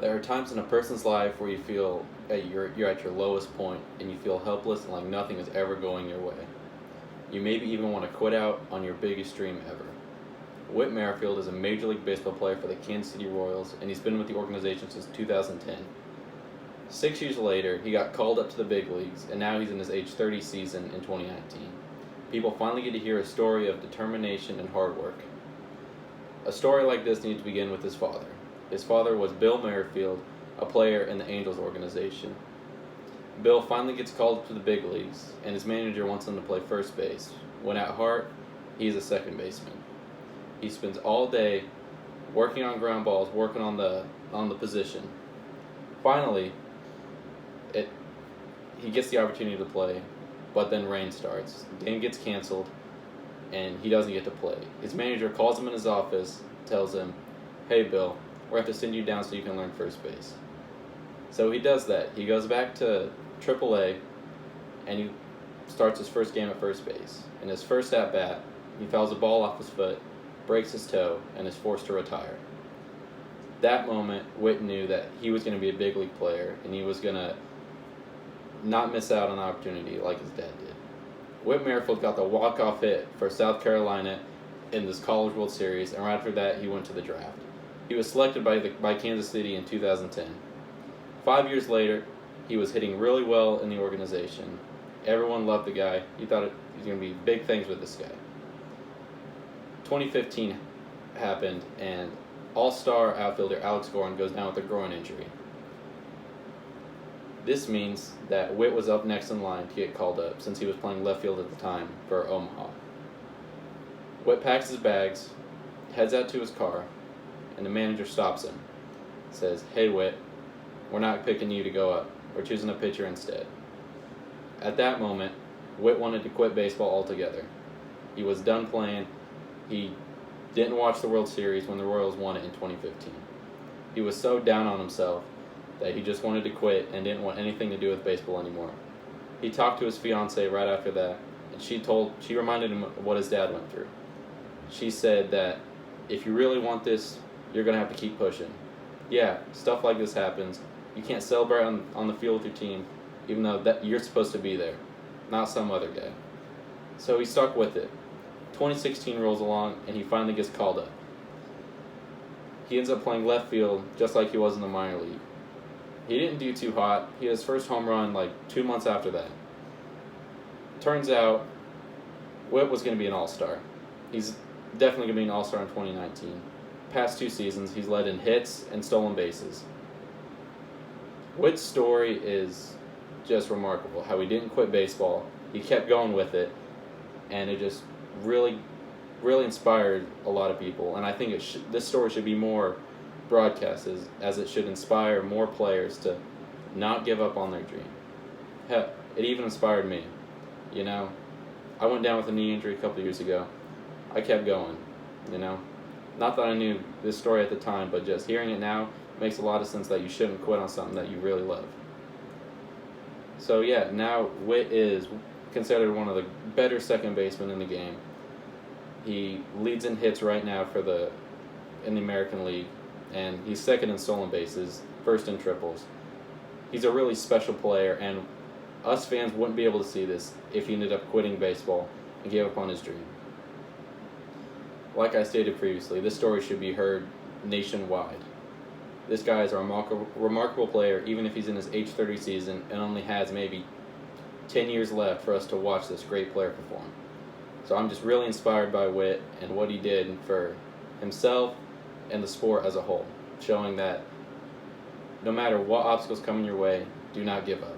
There are times in a person's life where you feel you're at your lowest point and you feel helpless and like nothing is ever going your way. You maybe even want to quit out on your biggest dream ever. Whit Merrifield is a Major League Baseball player for the Kansas City Royals, and he's been with the organization since 2010. 6 years later, he got called up to the big leagues, and now he's in his age 30 season in 2019. People finally get to hear a story of determination and hard work. A story like this needs to begin with his father. His father was Bill Merrifield, a player in the Angels organization. Bill finally gets called up to the big leagues, and his manager wants him to play first base, when at heart, he's a second baseman. He spends all day working on ground balls, working on the position. Finally, he gets the opportunity to play, but then rain starts. The game gets canceled, and he doesn't get to play. His manager calls him in his office, tells him, "Hey Bill, we're going to have to send you down so you can learn first base." So he does that. He goes back to AAA, and he starts his first game at first base. In his first at-bat, he fouls a ball off his foot, breaks his toe, and is forced to retire. That moment, Whit knew that he was going to be a big league player, and he was going to not miss out on an opportunity like his dad did. Whit Merrifield got the walk-off hit for South Carolina in this College World Series, and right after that, he went to the draft. He was selected by Kansas City in 2010. 5 years later, he was hitting really well in the organization. Everyone loved the guy. He thought he was going to be big things with this guy. 2015 happened, and all-star outfielder Alex Gorin goes down with a groin injury. This means that Whit was up next in line to get called up, since he was playing left field at the time for Omaha. Whit packs his bags, heads out to his car, and the manager stops him. Says, "Hey Whit, we're not picking you to go up. We're choosing a pitcher instead." At that moment, Whit wanted to quit baseball altogether. He was done playing. He didn't watch the World Series when the Royals won it in 2015. He was so down on himself that he just wanted to quit and didn't want anything to do with baseball anymore. He talked to his fiancée right after that, and she reminded him of what his dad went through. She said that if you really want this, you're going to have to keep pushing. Yeah, stuff like this happens. You can't celebrate on the field with your team, even though that you're supposed to be there, not some other guy. So he stuck with it. 2016 rolls along, and he finally gets called up. He ends up playing left field just like he was in the minor league. He didn't do too hot. He had his first home run like 2 months after that. Turns out, Whit was going to be an all-star. He's definitely going to be an all-star in 2019. Past 2 seasons, he's led in hits and stolen bases. Whit's story is just remarkable. How he didn't quit baseball. He kept going with it, and it just really inspired a lot of people. And I think this story should be more broadcast as it should inspire more players to not give up on their dream. Heck, it even inspired me. You know, I went down with a knee injury a couple years ago. I kept going, you know. Not that I knew this story at the time, but just hearing it now makes a lot of sense that you shouldn't quit on something that you really love. So yeah, now Whit is considered one of the better second basemen in the game. He leads in hits right now in the American League, and he's second in stolen bases, first in triples. He's a really special player, and us fans wouldn't be able to see this if he ended up quitting baseball and gave up on his dream. Like I stated previously, this story should be heard nationwide. This guy is a remarkable player, even if he's in his age 30 season and only has maybe 10 years left for us to watch this great player perform. So I'm just really inspired by Whit and what he did for himself and the sport as a whole, showing that no matter what obstacles come in your way, do not give up.